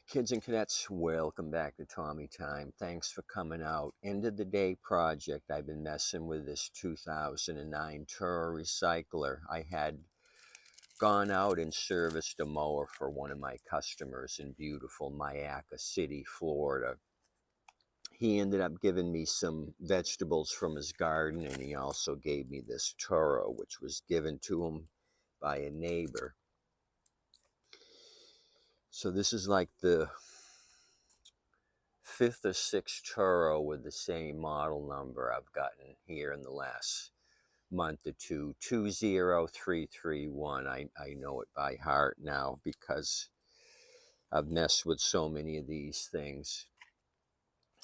Kids and cadets, welcome back to Tommy Time. Thanks for coming out. End of the day project. I've been messing with this 2009 Toro recycler. I had gone out and serviced a mower for one of my customers in beautiful Myakka City, Florida. He ended up giving me some vegetables from his garden, and he also gave me this Toro, which was given to him by a neighbor. So this is like the fifth or sixth Turo with the same model number I've gotten here in the last month or two. 20331. I know it by heart now because I've messed with so many of these things.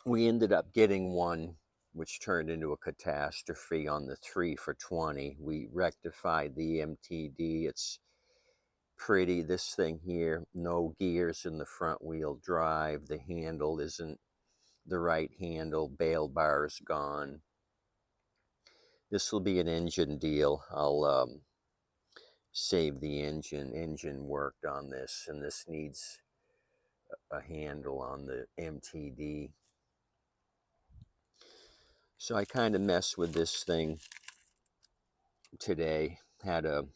We ended up getting one which turned into a catastrophe on the 3 for 20. We rectified the MTD. It's pretty. This thing here, no gears in the front wheel drive. The handle isn't the right handle, bail bar is gone. This will be an engine deal. I'll save the engine worked on this, and this needs a handle on the MTD. So I kind of messed with this thing today. Had a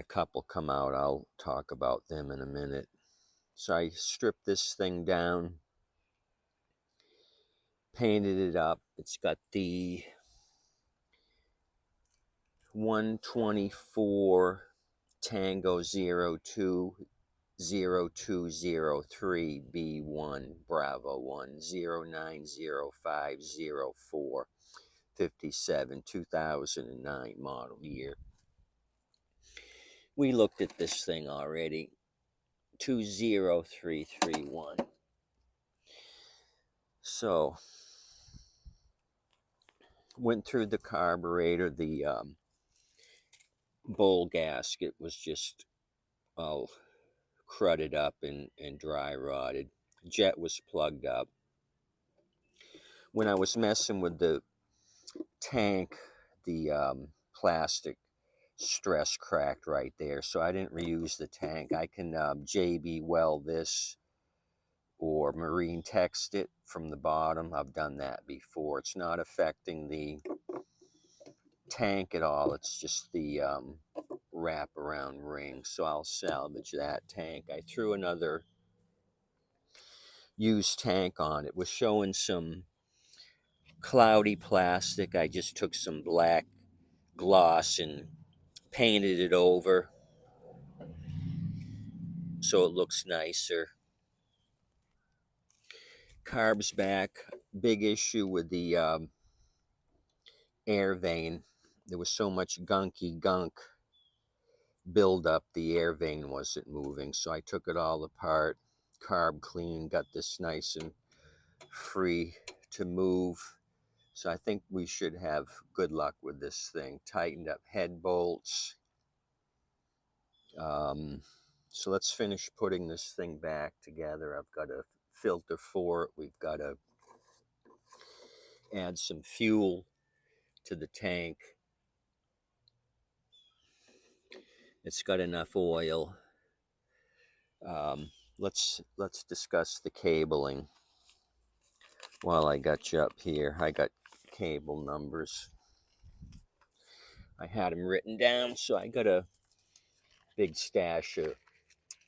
couple come out. I'll talk about them in a minute. So I stripped this thing down, painted it up. It's got the 124 Tango 020203 B1 Bravo 1 090504 57 2009 model year. We looked at this thing already. 20331. So went through the carburetor. The bowl gasket was just all crudded up and dry rotted. Jet was plugged up. When I was messing with the tank, the plastic stress cracked right there, so I didn't reuse the tank. I can JB weld this or marine text it from the bottom. I've done that before. It's not affecting the tank at all. It's just the wraparound ring, so I'll salvage that tank. I threw another used tank on. It was showing some cloudy plastic. I just took some black gloss and painted it over so it looks nicer. Carbs back. Big issue with the air vane. There was so much gunky gunk build up, the air vane wasn't moving, so I took it all apart, carb clean, got this nice and free to move. So I think we should have good luck with this thing. Tightened up head bolts. So let's finish putting this thing back together. I've got a filter for it. We've got to add some fuel to the tank. It's got enough oil. Let's discuss the cabling while I got you up here. I got cable numbers. I had them written down, so I got a big stash of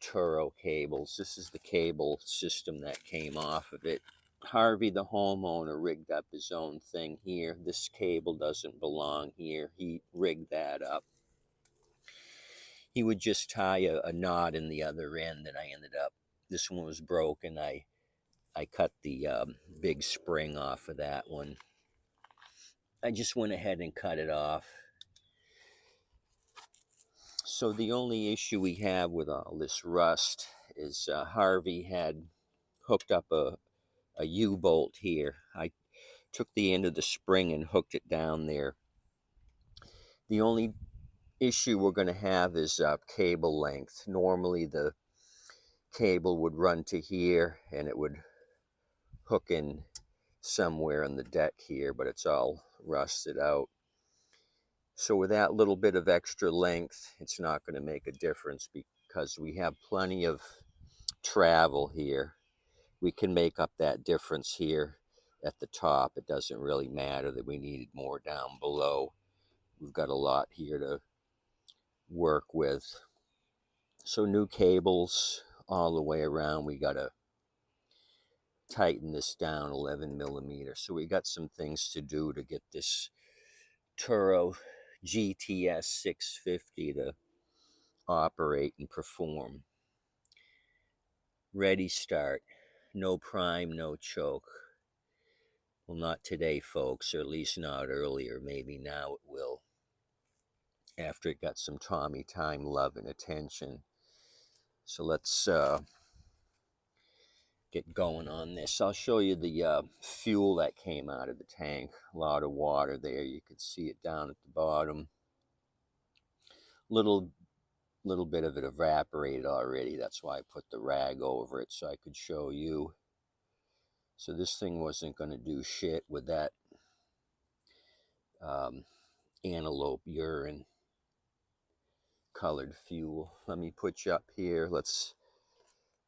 Toro cables. This is the cable system that came off of it. Harvey, the homeowner, rigged up his own thing here. This cable doesn't belong here. He rigged that up. He would just tie a knot in the other end, and I ended up, this one was broken. I cut the big spring off of that one. I just went ahead and cut it off. So the only issue we have with all this rust is Harvey had hooked up a U-bolt here. I took the end of the spring and hooked it down there. The only issue we're going to have is cable length. Normally the cable would run to here and it would hook in somewhere on the deck here, but it's all rusted out. So with that little bit of extra length, it's not going to make a difference because we have plenty of travel here. We can make up that difference here at the top. It doesn't really matter that we needed more down below. We've got a lot here to work with. So new cables all the way around. We got to tighten this down 11 millimeters. So we got some things to do to get this Toro GTS 650 to operate and perform. Ready, start. No prime, no choke. Well, not today, folks, or at least not earlier. Maybe now it will, after it got some Tommy time, love, and attention. So let's get going on this. I'll show you the fuel that came out of the tank. A lot of water there. You can see it down at the bottom. Little bit of it evaporated already. That's why I put the rag over it so I could show you. So this thing wasn't going to do shit with that antelope urine colored fuel. Let me put you up here. Let's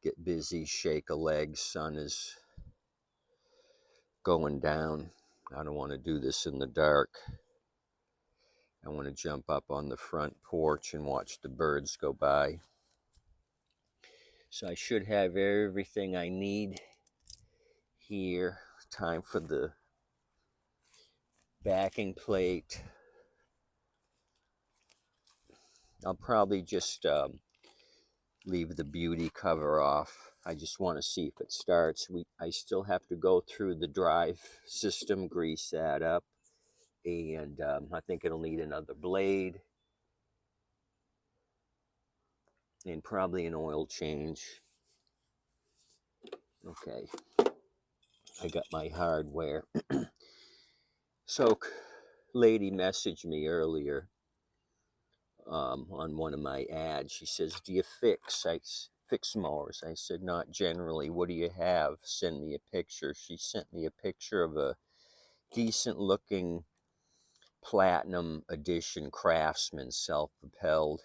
get busy. Shake a leg. Sun is going down. I don't want to do this in the dark. I want to jump up on the front porch and watch the birds go by. So I should have everything I need here. Time for the backing plate. I'll probably just leave the beauty cover off. I just want to see if it starts. I still have to go through the drive system, grease that up, and I think it'll need another blade and probably an oil change. Okay, I got my hardware. So, lady messaged me earlier on one of my ads. She says, do you fix mowers? I said, not generally. What do you have? Send me a picture. She sent me a picture of a decent looking platinum edition Craftsman self-propelled.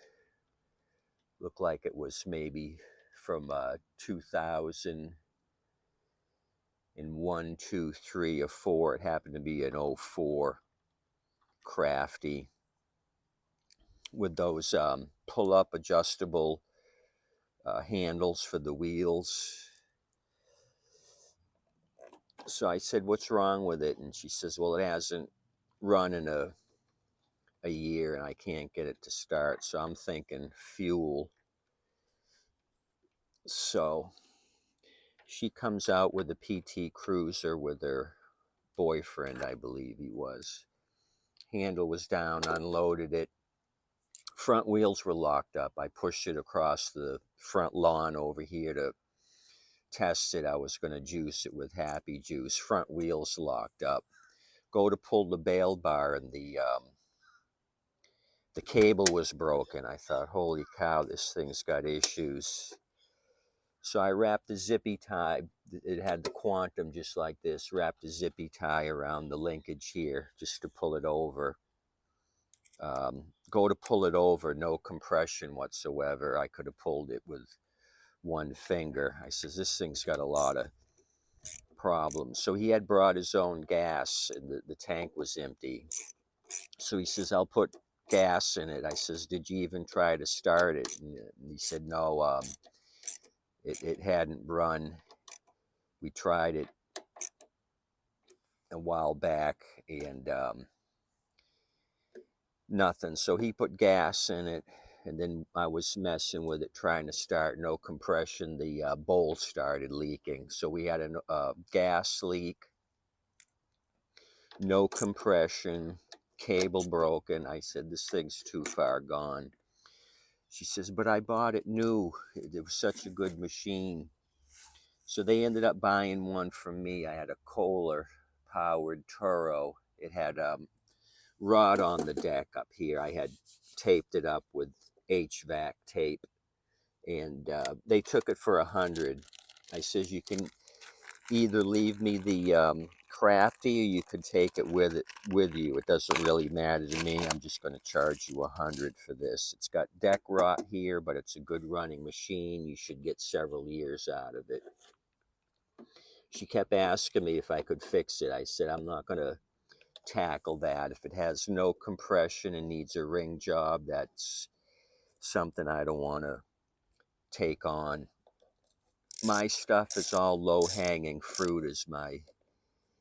Looked like it was maybe from 2001, 2, 3, or 4. It happened to be an 04 Crafty with those pull-up adjustable handles for the wheels. So I said, what's wrong with it? And she says, well, it hasn't run in a year and I can't get it to start. So I'm thinking fuel. So she comes out with a PT Cruiser with her boyfriend, I believe he was. Handle was down, unloaded it. Front wheels were locked up. I pushed it across the front lawn over here to test it. I was going to juice it with Happy Juice. Front wheels locked up. Go to pull the bail bar and the cable was broken. I thought, holy cow, this thing's got issues. So I wrapped the zippy tie. It had the quantum just like this. Wrapped a zippy tie around the linkage here just to pull it over. Go to pull it over, no compression whatsoever. I could have pulled it with one finger. I says, this thing's got a lot of problems. So he had brought his own gas and the tank was empty. So he says, I'll put gas in it. I says, did you even try to start it? And he said, no, it hadn't run. We tried it a while back and nothing. So he put gas in it, and then I was messing with it, trying to start. No compression. The bowl started leaking. So we had a gas leak, no compression, cable broken. I said, this thing's too far gone. She says, but I bought it new. It was such a good machine. So they ended up buying one from me. I had a Kohler powered Toro. It had rod on the deck up here. I had taped it up with HVAC tape, and they took it for $100. I says, you can either leave me the crafty, or you could take it with you. It doesn't really matter to me. I'm just going to charge you $100 for this. It's got deck rot here, but it's a good running machine. You should get several years out of it. She kept asking me if I could fix it. I said I'm not going to tackle that. If it has no compression and needs a ring job, that's something I don't want to take on. My stuff is all low-hanging fruit, as my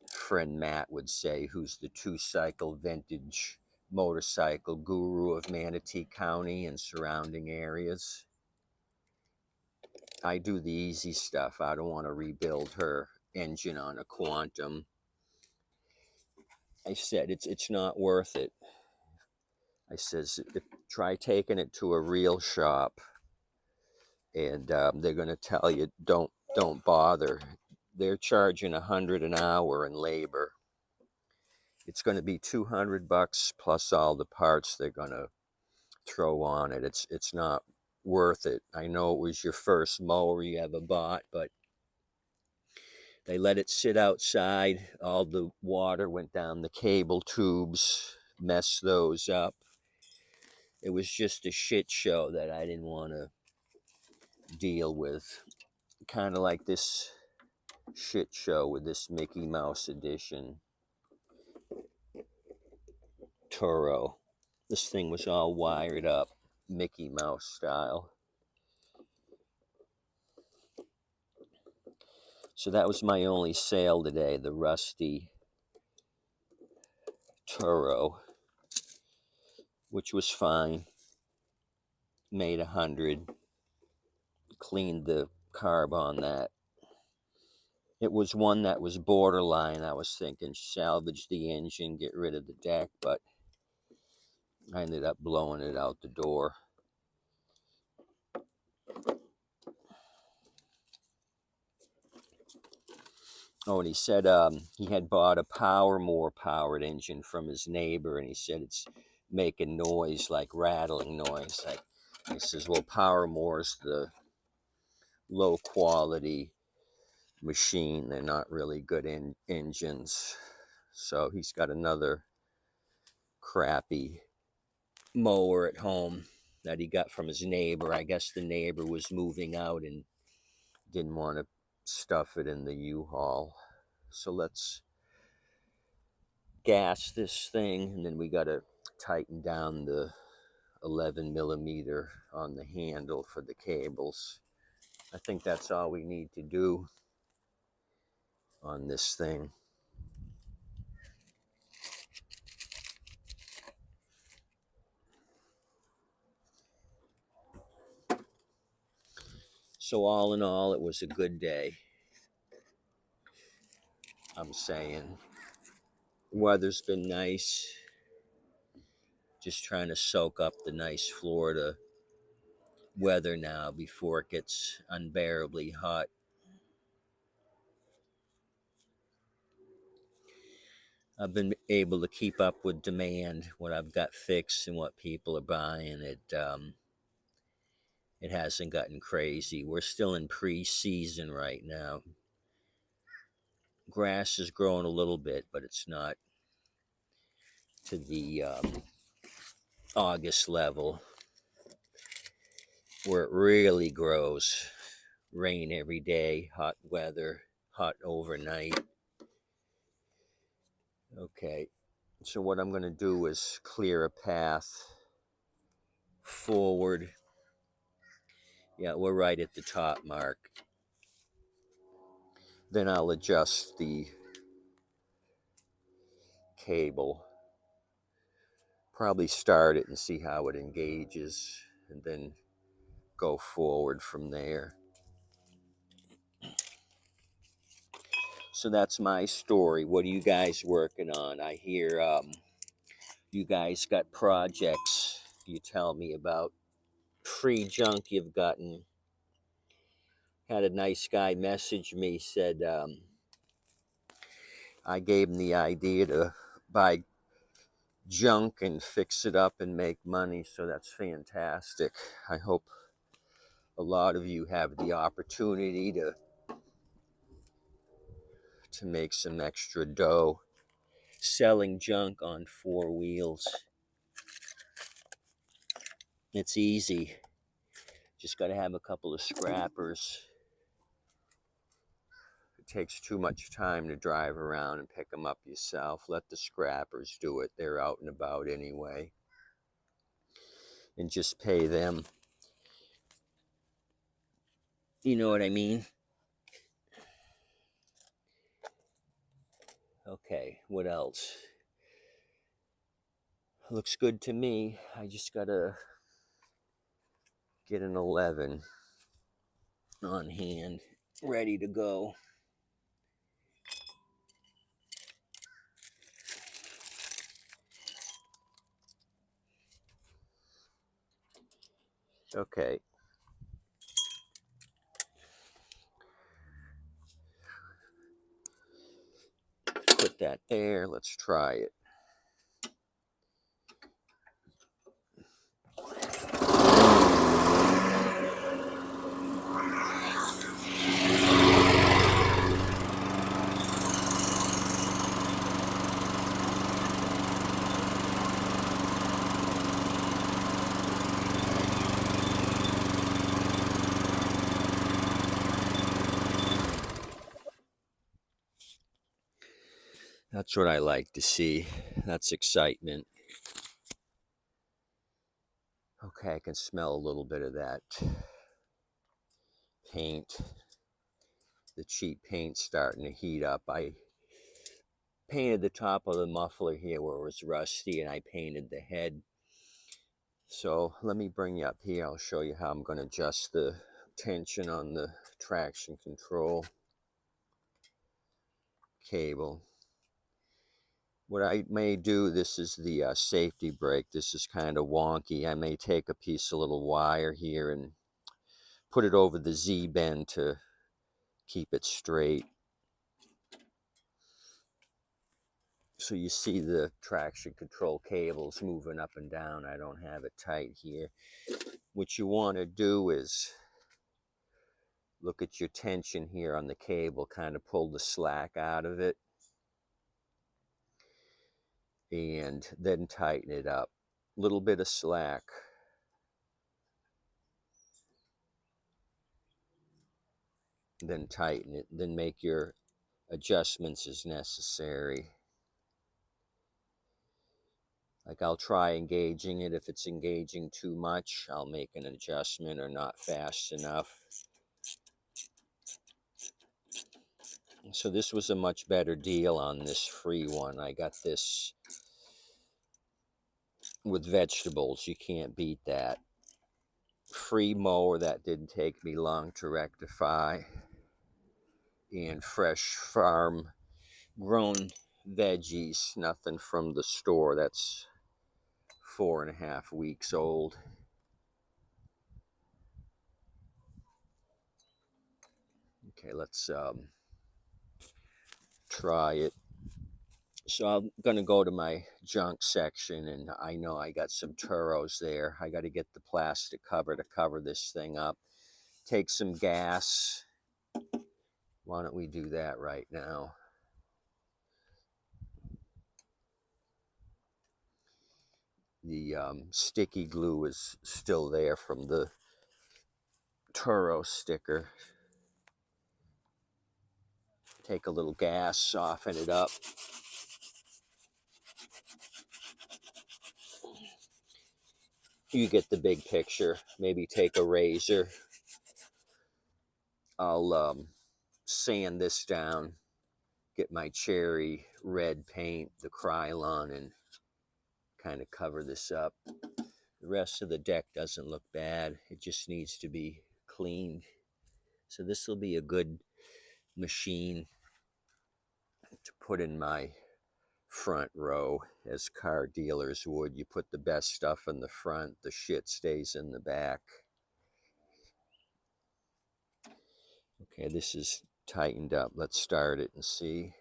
friend Matt would say, who's the two-cycle vintage motorcycle guru of Manatee County and surrounding areas. I do the easy stuff. I don't want to rebuild her engine on a Quantum. I said it's not worth it. I says, try taking it to a real shop, and they're going to tell you don't bother. They're charging $100 an hour in labor. It's going to be $200 plus all the parts they're going to throw on it. It's not worth it. I know it was your first mower you ever bought, but they let it sit outside. All the water went down the cable tubes, messed those up. It was just a shit show that I didn't want to deal with. Kind of like this shit show with this Mickey Mouse edition Toro. This thing was all wired up, Mickey Mouse style. So that was my only sale today, the rusty Toro, which was fine. Made 100. Cleaned the carb on that. It was one that was borderline. I was thinking salvage the engine, get rid of the deck, but I ended up blowing it out the door. Oh, and he said he had bought a Mower powered engine from his neighbor, and he said it's making noise, like rattling noise. He says, well, Mower's the low quality machine. They're not really good engines. So he's got another crappy mower at home that he got from his neighbor. I guess the neighbor was moving out and didn't want to stuff it in the U-Haul. So let's gas this thing, and then we got to tighten down the 11 millimeter on the handle for the cables. I think that's all we need to do on this thing. So all in all, it was a good day. I'm saying weather's been nice. Just trying to soak up the nice Florida weather now before it gets unbearably hot. I've been able to keep up with demand, what I've got fixed and what people are buying. It hasn't gotten crazy. We're still in pre-season right now. Grass is growing a little bit, but it's not to the August level where it really grows. Rain every day, hot weather, hot overnight. Okay, so what I'm going to do is clear a path forward. Yeah, we're right at the top mark. Then I'll adjust the cable. Probably start it and see how it engages, and then go forward from there. So that's my story. What are you guys working on? I hear you guys got projects you tell me about. Free junk you've gotten. Had a nice guy message me, said I gave him the idea to buy junk and fix it up and make money, so that's fantastic. I hope a lot of you have the opportunity to to make some extra dough selling junk on 4 wheels. It's easy. Just got to have a couple of scrappers. It takes too much time to drive around and pick them up yourself. Let the scrappers do it. They're out and about anyway. And just pay them. You know what I mean? Okay, what else? Looks good to me. I just gotta get an 11 on hand, ready to go. Okay. Put that there. Let's try it. That's what I like to see. That's excitement. Okay, I can smell a little bit of that paint. The cheap paint starting to heat up. I painted the top of the muffler here where it was rusty, and I painted the head. So let me bring you up here. I'll show you how I'm going to adjust the tension on the traction control cable. What I may do, this is the safety brake. This is kind of wonky. I may take a piece of little wire here and put it over the Z-bend to keep it straight. So you see the traction control cables moving up and down. I don't have it tight here. What you want to do is look at your tension here on the cable, kind of pull the slack out of it, and then tighten it up. Little bit of slack. Then tighten it. Then make your adjustments as necessary. Like I'll try engaging it. If it's engaging too much, I'll make an adjustment or not fast enough. So this was a much better deal on this free one. I got this with vegetables. You can't beat that. Free mower that didn't take me long to rectify. And fresh farm grown veggies. Nothing from the store. That's 4.5 weeks old. Okay, let's try it. So I'm going to go to my junk section, and I know I got some Turos there. I got to get the plastic cover to cover this thing up. Take some gas. Why don't we do that right now? The sticky glue is still there from the Toro sticker. Take a little gas, soften it up. You get the big picture. Maybe take a razor. I'll sand this down, get my cherry red paint, the Krylon, and kind of cover this up. The rest of the deck doesn't look bad. It just needs to be cleaned. So this will be a good machine to put in my front row, as car dealers would. You put the best stuff in the front, the shit stays in the back. Okay, this is tightened up. Let's start it and see.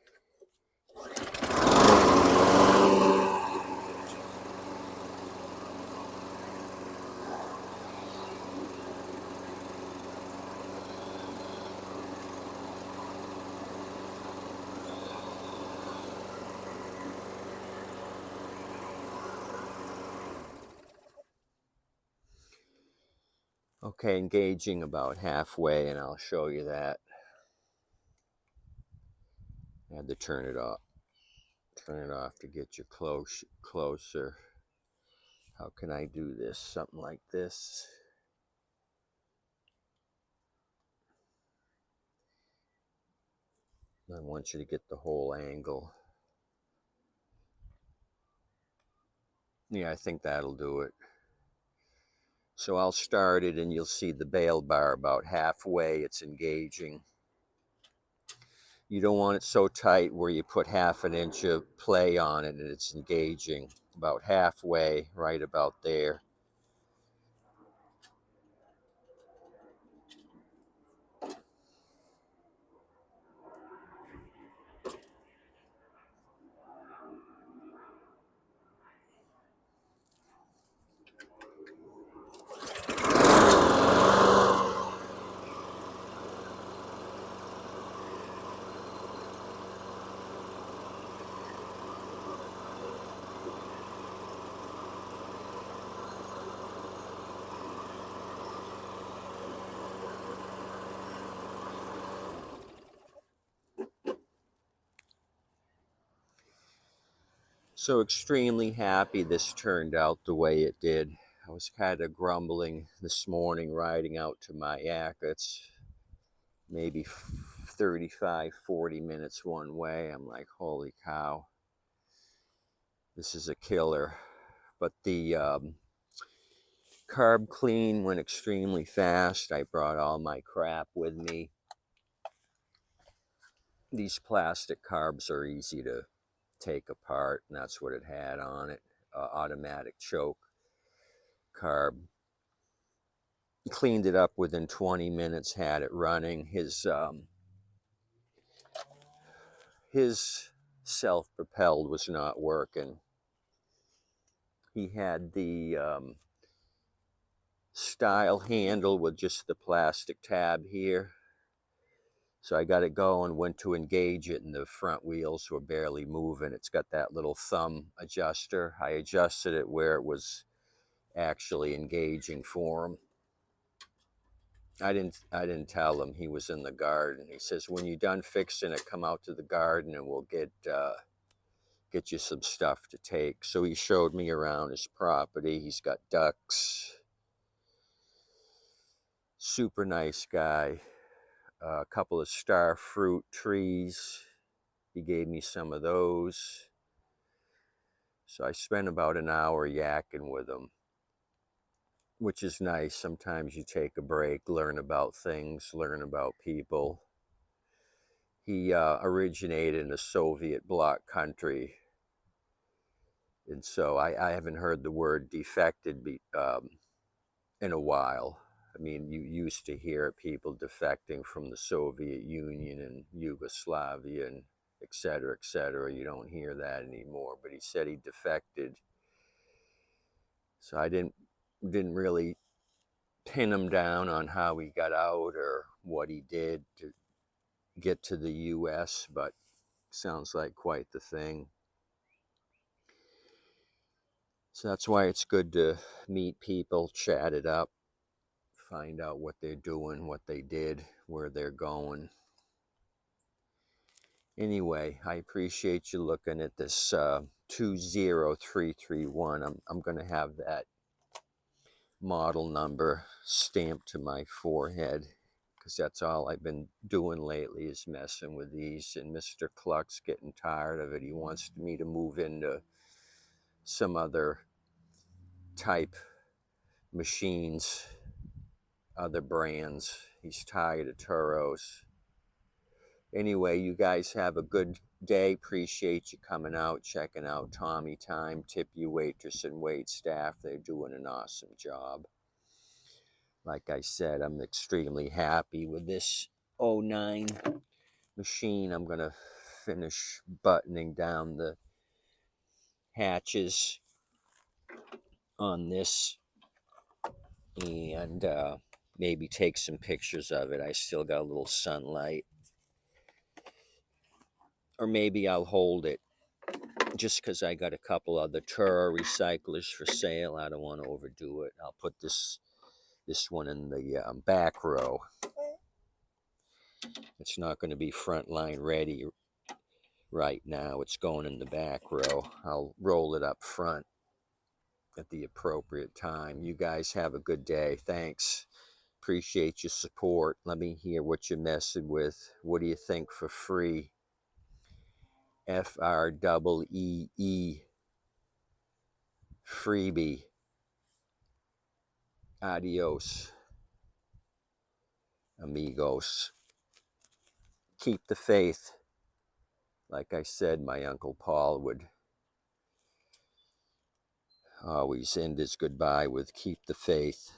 Okay, engaging about halfway, and I'll show you that. I had to turn it off. Turn it off to get you closer. How can I do this? Something like this. I want you to get the whole angle. Yeah, I think that'll do it. So I'll start it, and you'll see the bail bar about halfway. It's engaging. You don't want it so tight where you put half an inch of play on it and it's engaging. About halfway, right about there. So extremely happy this turned out the way it did. I was kind of grumbling this morning riding out to Myakka. It's maybe 35, 40 minutes one way. I'm like, holy cow, this is a killer. But the carb clean went extremely fast. I brought all my crap with me. These plastic carbs are easy to take apart, and that's what it had on it. Automatic choke carb. Cleaned it up within 20 minutes, had it running. His self-propelled was not working. He had the style handle with just the plastic tab here. So I got it going, went to engage it, and the front wheels were barely moving. It's got that little thumb adjuster. I adjusted it where it was actually engaging for him. I didn't tell him he was in the garden. He says, when you're done fixing it, come out to the garden and we'll get you some stuff to take. So he showed me around his property. He's got ducks. Super nice guy. A couple of star fruit trees. He gave me some of those. So I spent about an hour yakking with him, which is nice. Sometimes you take a break, learn about things, learn about people. He originated in a Soviet bloc country. And so I haven't heard the word defected in a while. I mean, you used to hear people defecting from the Soviet Union and Yugoslavia and et cetera, et cetera. You don't hear that anymore. But he said he defected. So I didn't really pin him down on how he got out or what he did to get to the U.S., but sounds like quite the thing. So that's why it's good to meet people, chat it up, find out what they're doing, what they did, where they're going. Anyway, I appreciate you looking at this 20331. I'm going to have that model number stamped to my forehead because that's all I've been doing lately is messing with these. And Mr. Cluck's getting tired of it. He wants me to move into some other type machines, other brands. He's tired of Toros. Anyway, you guys have a good day. Appreciate you coming out, checking out Tommy Time. Tip you waitress and wait staff. They're doing an awesome job. Like I said, I'm extremely happy with this '09 machine. I'm going to finish buttoning down the hatches on this and maybe take some pictures of it. I still got a little sunlight. Or maybe I'll hold it just because I got a couple other Toro recyclers for sale. I don't want to overdo it. I'll put this this one in the back row. It's not going to be front line ready right now. It's going in the back row. I'll roll it up front at the appropriate time. You guys have a good day. Thanks. Appreciate your support. Let me hear what you're messing with. What do you think for free? FREE. Freebie. Adios, amigos. Keep the faith. Like I said, my Uncle Paul would always end his goodbye with keep the faith.